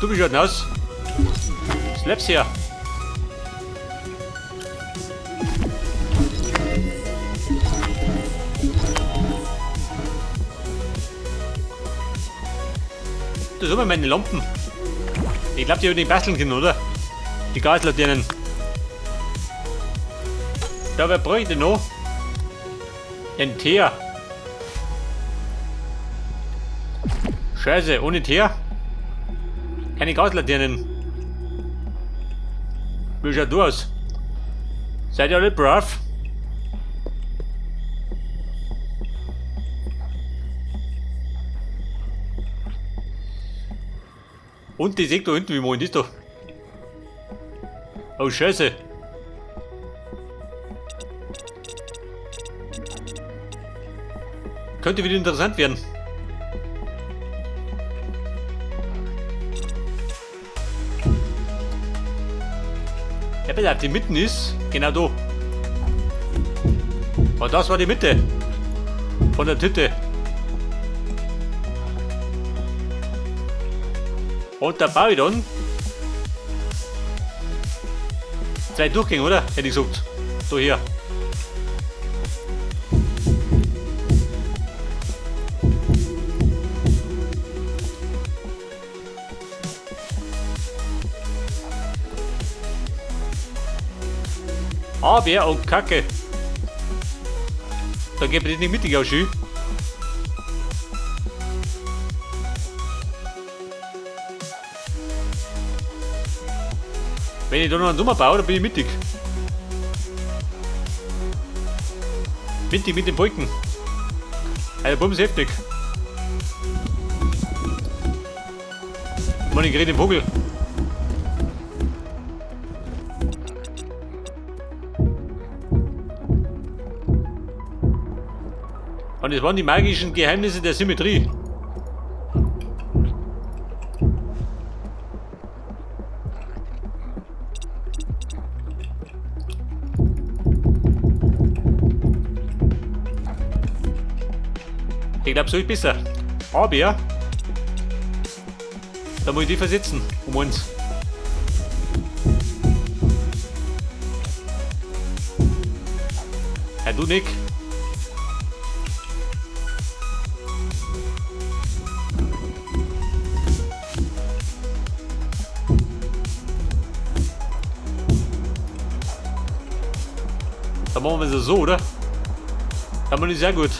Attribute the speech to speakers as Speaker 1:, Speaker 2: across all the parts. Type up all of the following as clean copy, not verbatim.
Speaker 1: Du bist halt nass. Slaps hier. Das sind meine Lampen. Ich glaube, die haben die basteln können, oder? Die Gaslaternen. Da, wer bräuchte noch? Ein Teer. Scheiße, ohne Teer? Keine Gaslaternen. Wie schaut du aus? Seid ihr alle brav? Und die Säge da hinten, wie man ist doch. Oh Scheiße. Könnte wieder interessant werden. Ja, bitte, die Mitten ist genau da. Und das war die Mitte von der Tüte. Und da baue ich dann 2 Durchgänge, oder? Hätte ich gesagt. So hier. Aber und Kacke. Da geht man nicht mittig aus. Wenn ich da noch einen Nummer baue, dann bin ich mittig. Mittig mit dem Balken. Der Bums heftig. Mann, ich krieg den Vogel. Und es waren die magischen Geheimnisse der Symmetrie. Ich glaube, so ist besser. Aber ja, da muss ich die versetzen, um uns. Ja, du nicht. Dann machen wir es so, oder? Dann machen wir sehr gut.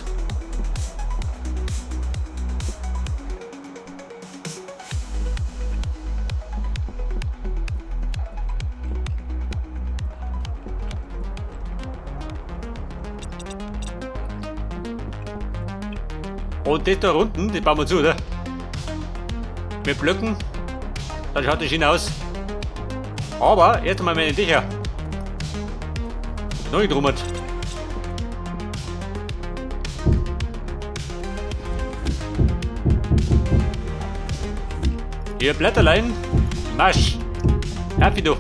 Speaker 1: Und das da unten, das bauen wir zu, oder? Mit Blöcken. Dann schaut das schön aus. Aber erst einmal meine Dächer. Noch nicht rummert. Hier Blätterlein. Marsch. Happy du.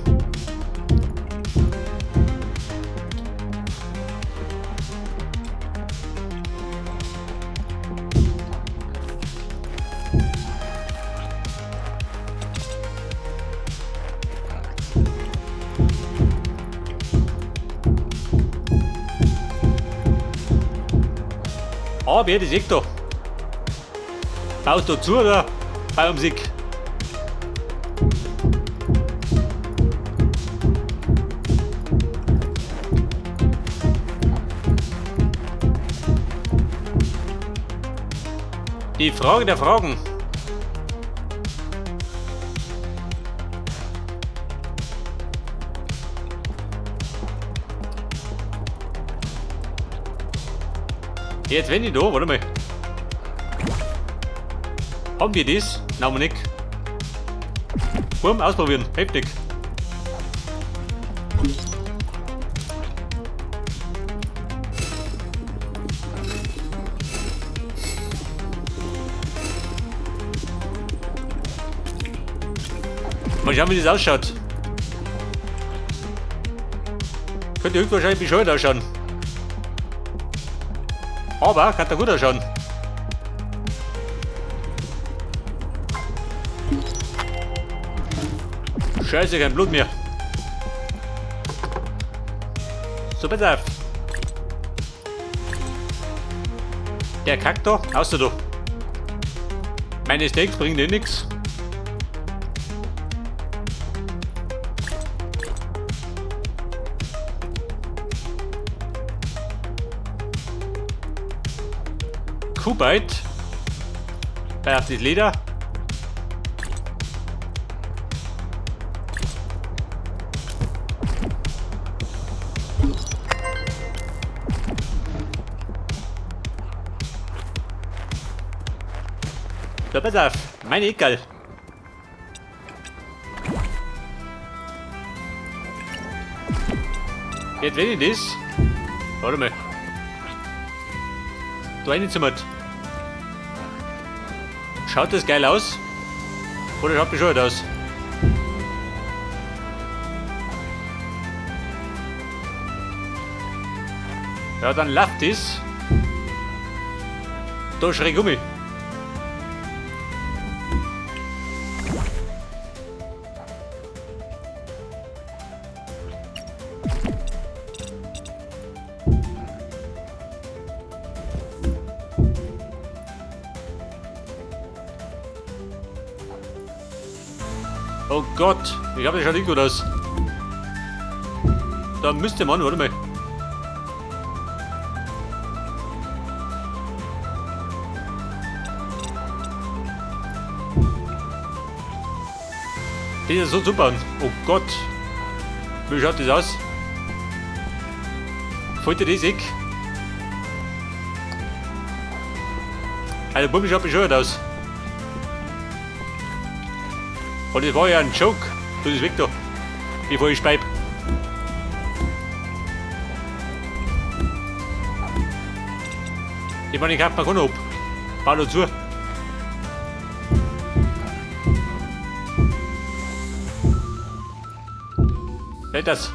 Speaker 1: Aber wer das Eck da? Baust du zu oder bauen sie? Die Frage der Fragen. Jetzt wenn ich da, warte mal. Haben wir das? Nein, nicht. Boom, ausprobieren, heftig. Mal schauen, wie das ausschaut. Könnte höchstwahrscheinlich bescheuert ausschauen. Aber kann da gut ausschauen. Scheiße, kein Blut mehr. So, pass auf. Der kackt da, außer da. Meine Steaks bringen dir nix. Kuhbeit. Da auf das Leder. So, pass auf. Meine Egal. Jetzt wenn ich das. Warte mal. Da rein zum Mund. Schaut das geil aus? Oder schaut bescheuert aus? Ja, dann läuft das. Da schräg um mich. Oh Gott, ich glaube, das schaut nicht gut aus. Da müsste man, warte mal. Das ist so super. Oh Gott. Wie schaut das aus? Fällt dir das weg? Also, der Bubi schaut bescheuert aus. Und das war ja ein Joke. Tu das weg da. Bevor ich speib. Ich meine, ich hab mir keinen ab. Bau da zu. Nicht das.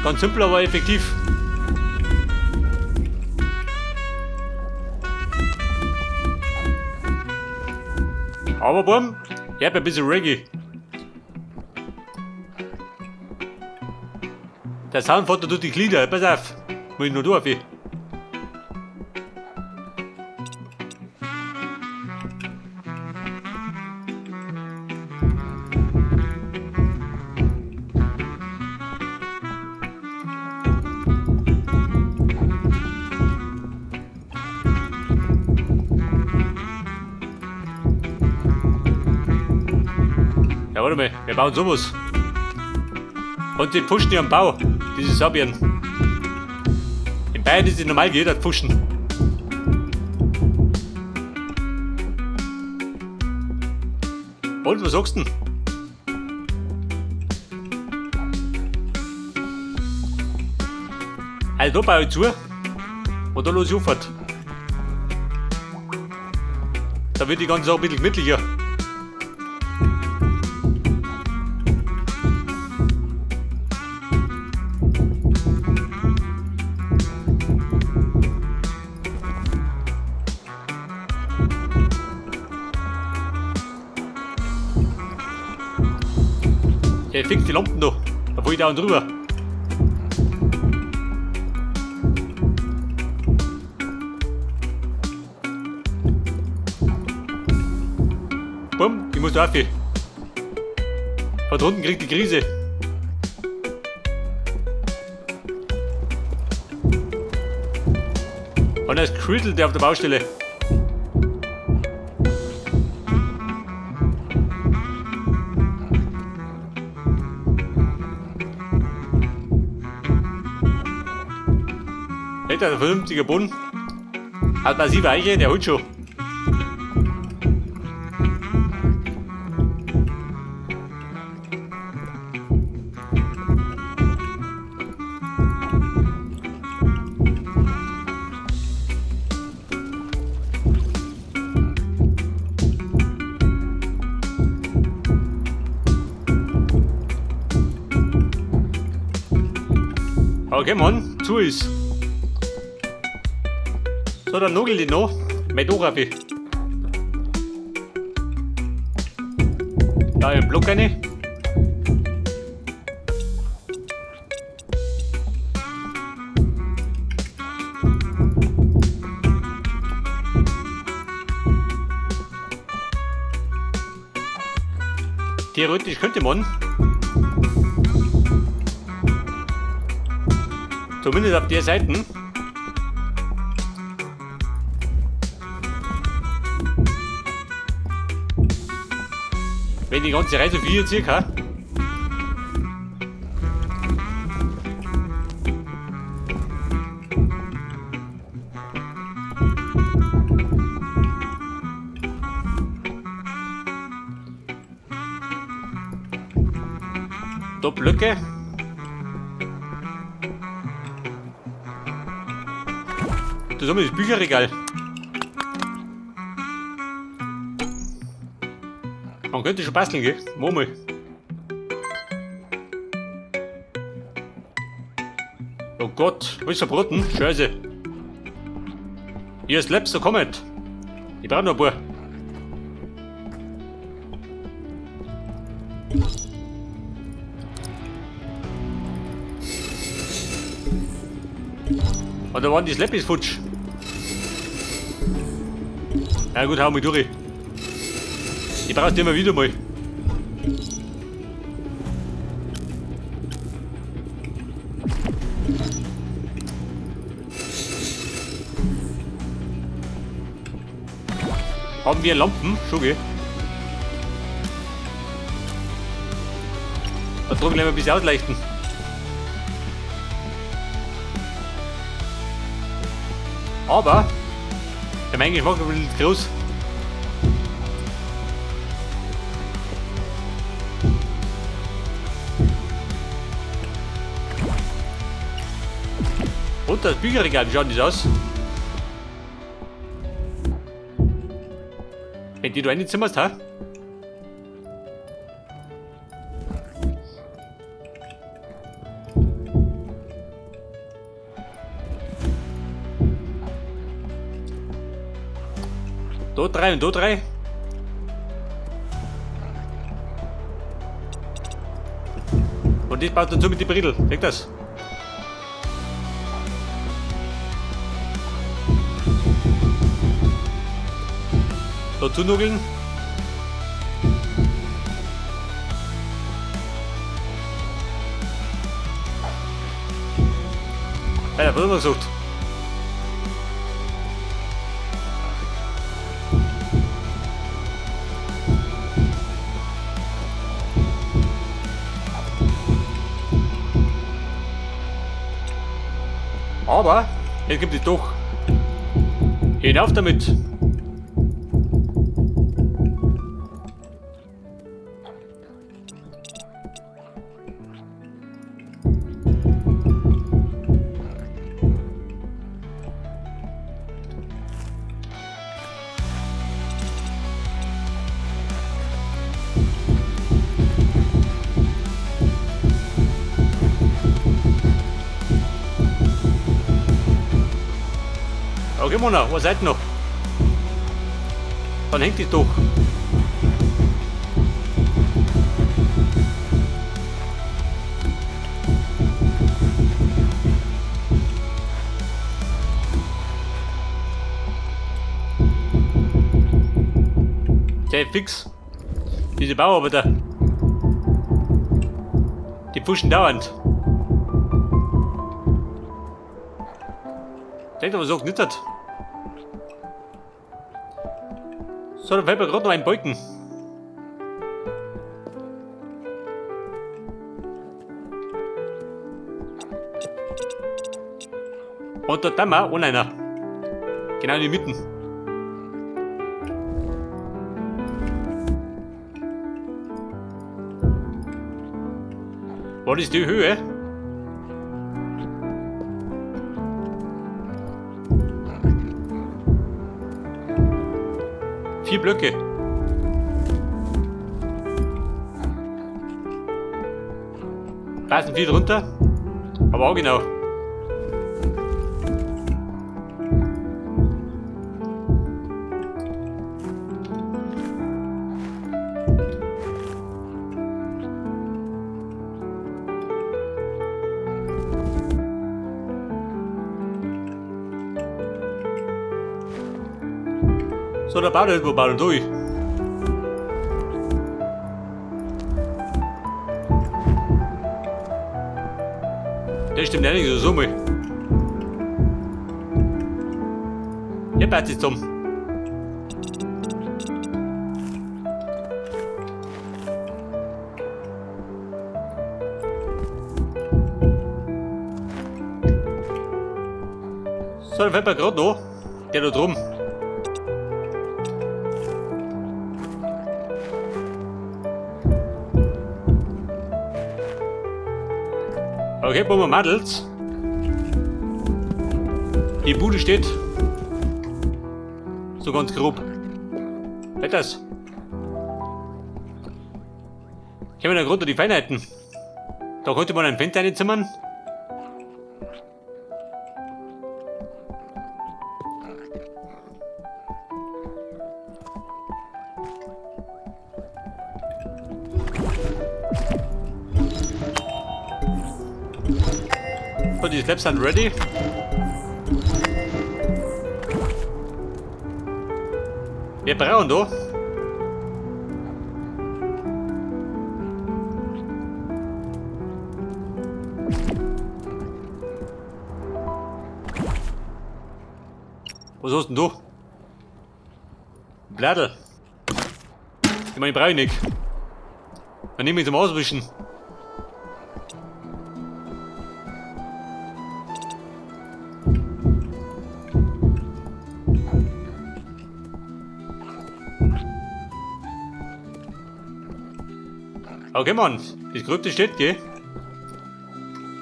Speaker 1: Ganz simpel, aber effektiv. Aber Bum, ich hab ein bisschen Reggae. Der Soundvater tut die Glieder, pass auf. Muss ich nur durch. Ja, warte mal, wir bauen sowas. Und die pushen die am Bau, diese Sabian. In Bayern ist es normal, jeder pushen. Und, was sagst du denn? Also da baue ich zu. Und da los ich aufwärts. Da wird die ganze Sache ein bisschen gemütlicher. Fix die Lampen da, da ich da und drüber. Bumm, ich muss da rauf. Von unten kriegt die Krise. Und er ist krittelt auf der Baustelle. Der vernünftige Boden hat massive Eiche, der holt schon. Okay, Mann, zu ist. So, dann nugel die noch. Mit Raffi. Da im Block rein. Theoretisch könnte man. Zumindest auf der Seite. Wenn die ganze Reise für hier circa. Da Blöcke. Da haben wir das Bücherregal. Man könnte schon basteln, gell? Mach mal. Oh Gott, alles verbraten? Scheiße. Hier ist Labs, da kommt. Ich brauche noch ein paar. Und da waren die Slappis futsch. Na gut, hau mich durch. Ich brauch die immer wieder mal. Haben wir Lampen? Schon gell? Da drüben gleich mal ein bisschen ausleuchten. Aber der mein Geschmack ist ein bisschen groß. Und das Bücherregal, wie schaut das aus? Wenn die da reinzimmerst, ha? Da drei und da drei. Und das baut dazu mit die Bridel. Seht das? Da zunugeln. Ja, da wird man gesucht. Aber jetzt gibt es doch. Hinauf damit! Okay, Mona, was seid ihr noch? Dann hängt die doch. Sehr fix. Diese Bauarbeiter. Die pushen dauernd. Denkt aber, sagt nicht das. So, dann fällt mir gerade noch ein Balken. Und dort haben wir auch einer. Genau in die Mitte. Was ist die Höhe? Vier Blöcke. Passen viel drunter. Aber auch genau. So, da baut er irgendwo, baut er durch. Das stimmt nicht so mal. Hier baut es zum. So, dann fällt mir gerade noch. Der da drum. Okay, wo wir Madels. Die Bude steht. So ganz grob. Wer das? Ich habe da gerade die Feinheiten. Da könnte man ein Fenster reinzimmern. So, die Slabs sind ready. Wir brauchen da. Was hast denn du? Blättel. Ich meine, ich brauche nicht. Dann nehme ich zum Auswischen. Okay, Mann, das Gröbte steht, gell?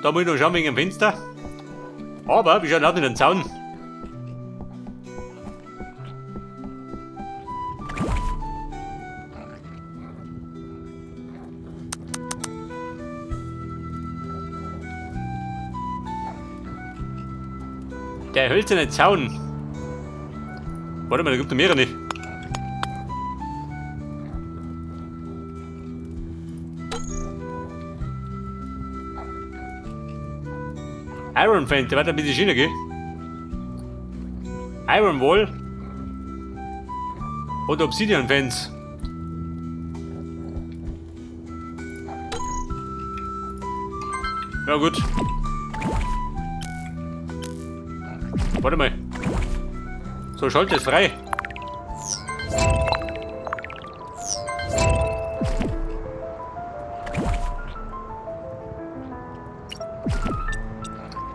Speaker 1: Da muss ich noch schauen wegen dem Fenster. Aber wir schauen auch nicht den Zaun. Der hölzerne Zaun. Warte mal, da gibt es mehrere nicht. Iron Fence, der wird ein bisschen Schiene, gell? Iron Wall. Oder Obsidian Fence. Ja gut. Warte mal. So, schalte es frei.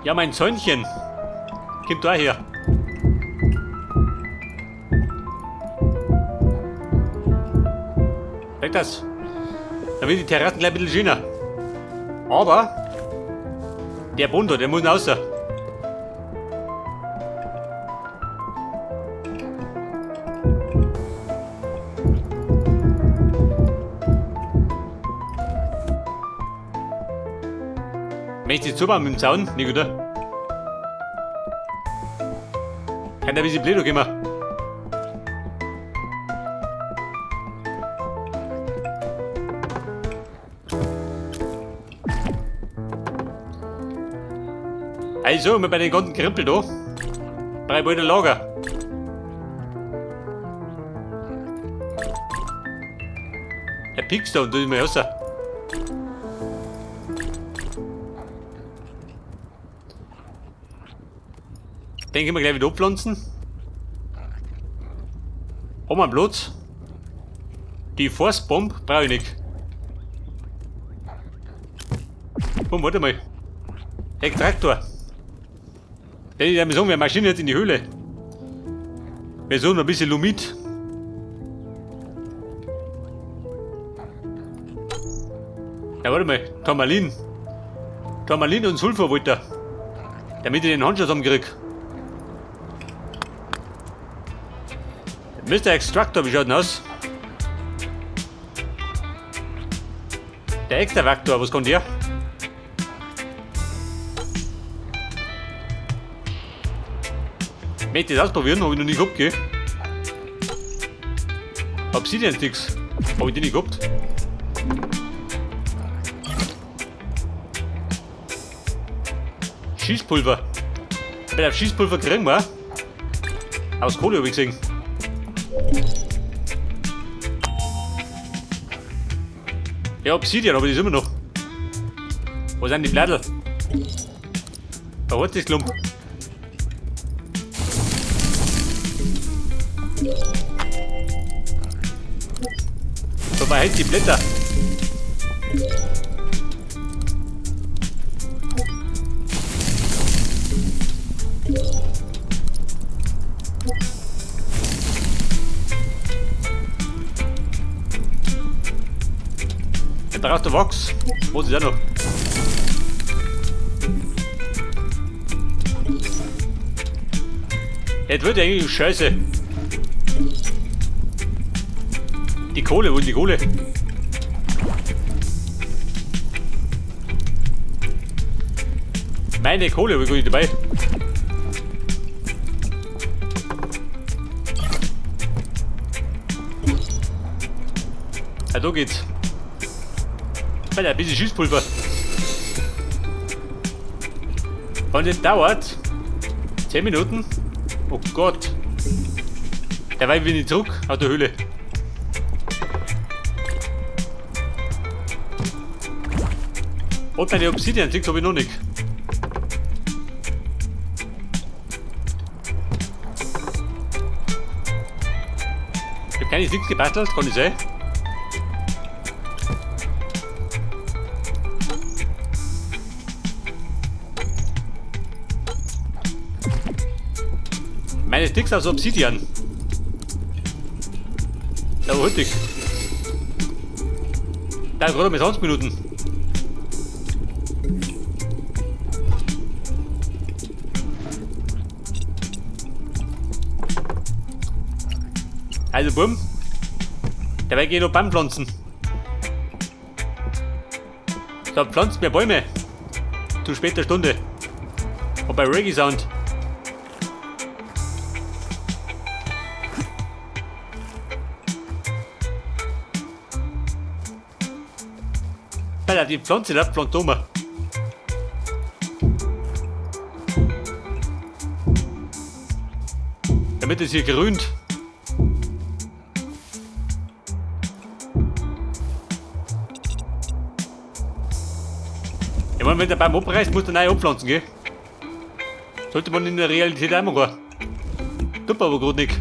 Speaker 1: Ja, mein Söhnchen. Komm da her. Weg das. Dann wird die Terrassen gleich ein bisschen schöner. Aber der Boden da, der muss raus. Möchtest du zubauen mit dem Zaun? Nicht, oder? Kann da ein bisschen blöd gehen. Also, wir bei den ganzen Krimpel da. Bei beiden Lager. Der piekst da und tut mir raus. Den können wir gleich wieder abpflanzen. Haben wir einen Platz. Die Force Bomb brauche ich nicht. Komm, warte mal. Der Traktor. Wir sagen, wir marschieren jetzt in die Höhle. Wir suchen ein bisschen Lumit. Ja, warte mal. Turmalin. Turmalin und Sulfur wollte er. Damit ich den Handschuh zusammenkriege. Mr. Extractor, wie schaut denn aus? Der Extravaktor, was kommt der? Ich möchte das ausprobieren, habe ich noch nie gehabt, gell? Obsidian Sticks, habe ich die nicht gehabt. Schießpulver. Bei der Schießpulver kriegen wir. Aus Kohle habe ich gesehen. Ja, Obsidian, aber die ist immer noch. Wo sind die Blätter? Da hat das Klump. So behält die Blätter. Da braucht der Wachs. Wo ist der noch? Jetzt wird eigentlich scheiße. Die Kohle, wo ist die Kohle? Meine Kohle, wo ist die dabei? Ja, da geht's. Ein bisschen Schießpulver. Und es dauert 10 Minuten. Oh Gott. Derweil bin ich zurück aus der Höhle. Und meine Obsidian Sticks habe ich noch nicht. Ich habe keine Sticks gebastelt, kann ich sehen. Meine Sticks aus Obsidian. Da war hüttig. Da gerade mit 20 Minuten. Also bumm. Dabei gehen noch Baumpflanzen. Da pflanzt mir Bäume. Zu später Stunde. Und bei Reggae Sound. Alter, die Pflanze da pflanzt um. Damit es hier grünt. Ich meine, wenn der Baum abreißt, muss der neu abpflanzen, gell? Sollte man in der Realität auch machen. Tut man aber gerade nicht.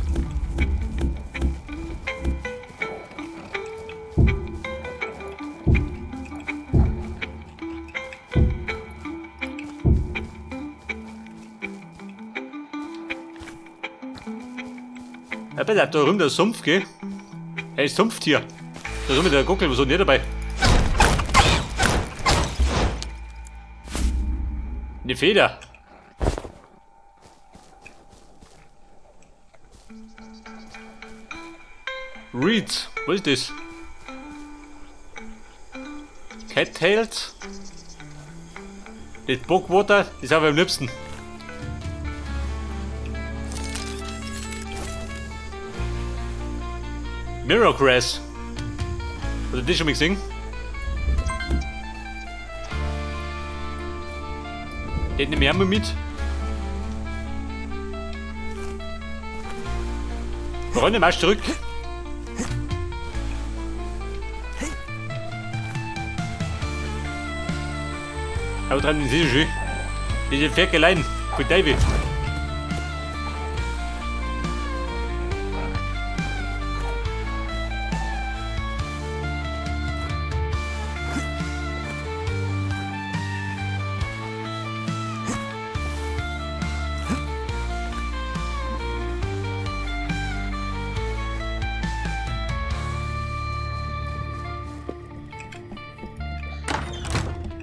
Speaker 1: Ja, bitte, da rum der Sumpf, gell? Er ist Sumpftier. Da rum der Gockel, was hat der dabei? Eine Feder. Reeds, was ist das? Cattails? Das Bogwater, das habe ich am liebsten. Mirrorgrass. Hast du das schon mal gesehen? Den nehme ich auch mal mit. Warum den Marsch zurück? Aber dran ist es schön. Diese Ferkeleien von David.